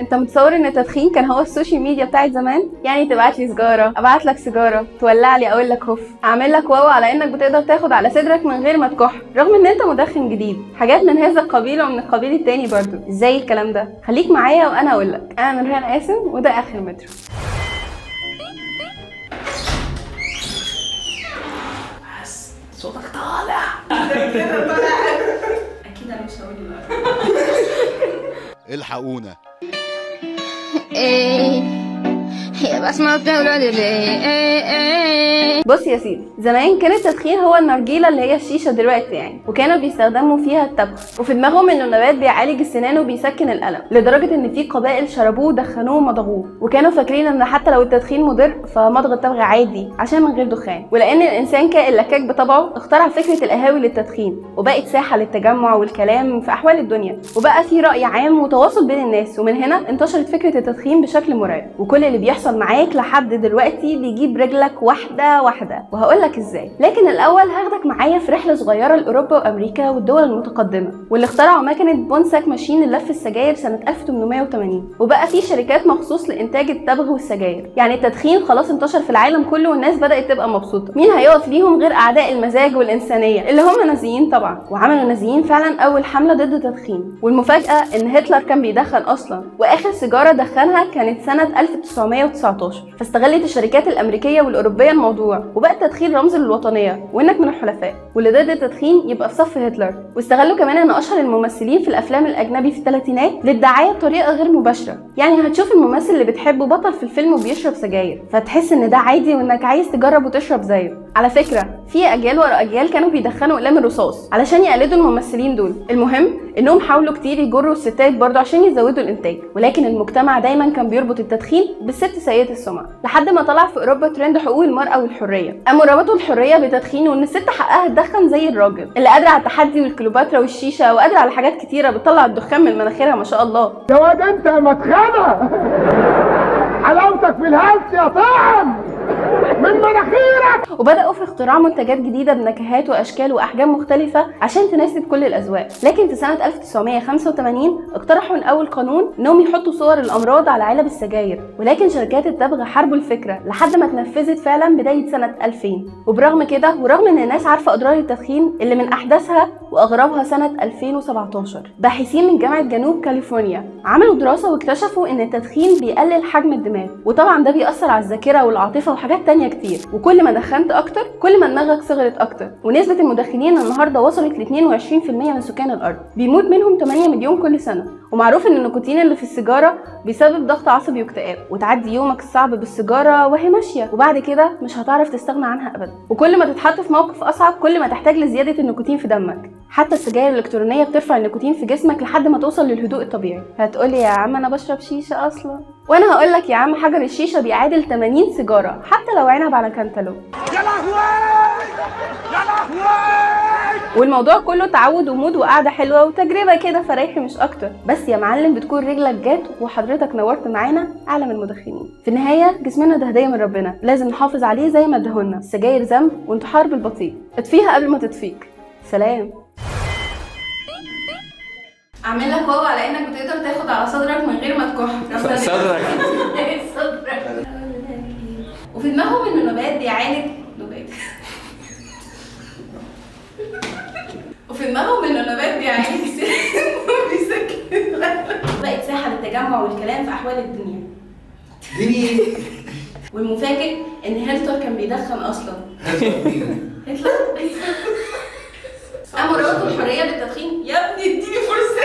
انت متصور ان التدخين كان هو السوشيال ميديا بتاعت زمان؟ يعني تبعت لي سيجاره، ابعت لك سيجاره، تولع لي، اقول لك هف، اعمل لك واو على انك بتقدر تاخد على صدرك من غير ما تكح، رغم ان انت مدخن جديد. حاجات من هذا القبيل ومن القبيل التاني برضو. ازاي الكلام ده؟ خليك معايا وانا اقول لك. انا نورهان قاسم وده اخر مترو. بس صوتك طالع كده طالع. اكيد انا مش هقول الحقونا. بص يا سيدي، زمان كان التدخين هو النرجيله اللي هي الشيشه دلوقتي يعني، وكانوا بيستخدموا فيها التبغ، وفي دماغهم انه النبات بيعالج السنان وبيسكن الالم، لدرجه ان في قبائل شربوه ودخنوه ومضغوه، وكانوا فاكرين ان حتى لو التدخين مضر فمضغ التبغ عادي عشان من غير دخان. ولان الانسان كائن لكاك بطبعه، اخترع فكره القهاوي للتدخين، وبقت ساحه للتجمع والكلام في احوال الدنيا، وبقى في راي عام وتواصل بين الناس، ومن هنا انتشرت فكره التدخين بشكل مرعب. وكل اللي بيحصل معاك لحد دلوقتي بيجيب رجلك واحده واحده، وهقول لك ازاي. لكن الاول هاخدك معايا في رحله صغيره لاوروبا وامريكا والدول المتقدمه، واللي اخترعوا مكنه بونساك ماشين للف السجاير سنه 1880، وبقى في شركات مخصوص لانتاج التبغ والسجاير. يعني التدخين خلاص انتشر في العالم كله والناس بدات تبقى مبسوطه. مين هيقف ليهم غير اعداء المزاج والانسانيه اللي هم نازيين طبعا. وعملوا النازيين فعلا اول حمله ضد التدخين، والمفاجاه ان هتلر كان بيدخن اصلا، واخر سيجاره دخنها كانت سنه 1919. فاستغلت الشركات الامريكيه والاوروبيه الموضوع، وبقى التدخين رمز للوطنيه وانك من الحلفاء، واللي ضد التدخين يبقى في صف هتلر. واستغلوا كمان ان اشهر الممثلين في الافلام الاجنبي في الثلاثينات للدعايه بطريقه غير مباشره. يعني هتشوف الممثل اللي بتحبه بطل في الفيلم وبيشرب سجاير، فتحس ان ده عادي وانك عايز تجرب وتشرب زيه. على فكره في اجيال ورا اجيال كانوا بيدخنوا اقلام الرصاص علشان يقلدوا الممثلين دول. المهم انهم حاولوا كتير يجروا الستات برضه عشان يزودوا الانتاج، ولكن المجتمع دايما كان بيربط التدخين بالست سيئه السمعه، لحد ما طلع في اوروبا ترند حقوق المراه والحريه. قاموا ربطوا الحريه بالتدخين، وان الست حقها تدخن زي الراجل، اللي قادره على التحدي والكليوباترا والشيشه، وقادره على حاجات كتيره بتطلع الدخان من مناخيرها ما شاء الله. يا واد انت يا مدخنه، حلاوتك في الهلس يا طعم من مناخيرك. وبداوا في اختراع منتجات جديده بنكهات واشكال واحجام مختلفه عشان تناسب كل الاذواق. لكن في سنه 1985 اقترحوا من اول قانون انهم يحطوا صور الامراض على علب السجاير، ولكن شركات التبغ حاربوا الفكره لحد ما اتنفذت فعلا بدايه سنه 2000. وبرغم كده، ورغم ان الناس عارفه اضرار التدخين اللي من احدثها واغربها سنه 2017، باحثين من جامعه جنوب كاليفورنيا عملوا دراسه واكتشفوا ان التدخين بيقلل حجم الدماغ، وطبعا ده بيأثر على الذاكره والعاطفه وحاجات تانية كتير. وكل ما دخنت اكتر كل ما دماغك صغرت اكتر. ونسبه المدخنين النهارده وصلت ل 22% من سكان الارض، بيموت منهم 8 مليون كل سنه. ومعروف ان النيكوتين اللي في السيجاره بيسبب ضغط عصبي واكتئاب، وتعدي يومك الصعب بالسيجاره وهي ماشيه، وبعد كده مش هتعرف تستغنى عنها ابدا. وكل ما تتحط في موقف اصعب كل ما تحتاج لزياده النيكوتين في دمك. حتى السجاير الالكترونيه بترفع النيكوتين في جسمك لحد ما توصل للهدوء الطبيعي. هتقولي يا عم انا بشرب شيشه اصلا، وانا هقول لك يا عم حجر الشيشه بيعادل 80 سيجاره حتى لو عنب على كانتالوب. يا لهوي يا لهوي. والموضوع كله تعود ومود وقعده حلوه وتجربه كده فريحي مش اكتر. بس يا معلم بتكون رجلك جات وحضرتك نورت معانا اعلى المدخنين. في النهايه جسمنا ده هديه من ربنا، لازم نحافظ عليه زي ما ادهولنا. السجاير ذنب وانتحار بالبطيء، اطفيها قبل ما تطفيك. سلام. اعمل لك واو على انك بتقدر تاخد على صدرك من غير ما تكح. صدرك صدرك. وفي دماغهم ان النبات بيعالج وفي دماغهم ان النبات بيعالج بيسكن. بقت ساحه للتجمع والكلام في احوال الدنيا. والمفاجئ ان هتلر كان بيدخن اصلا. هتلر قاموا ربطوا الحريه بالتدخين. يا ابني اديني فرصه.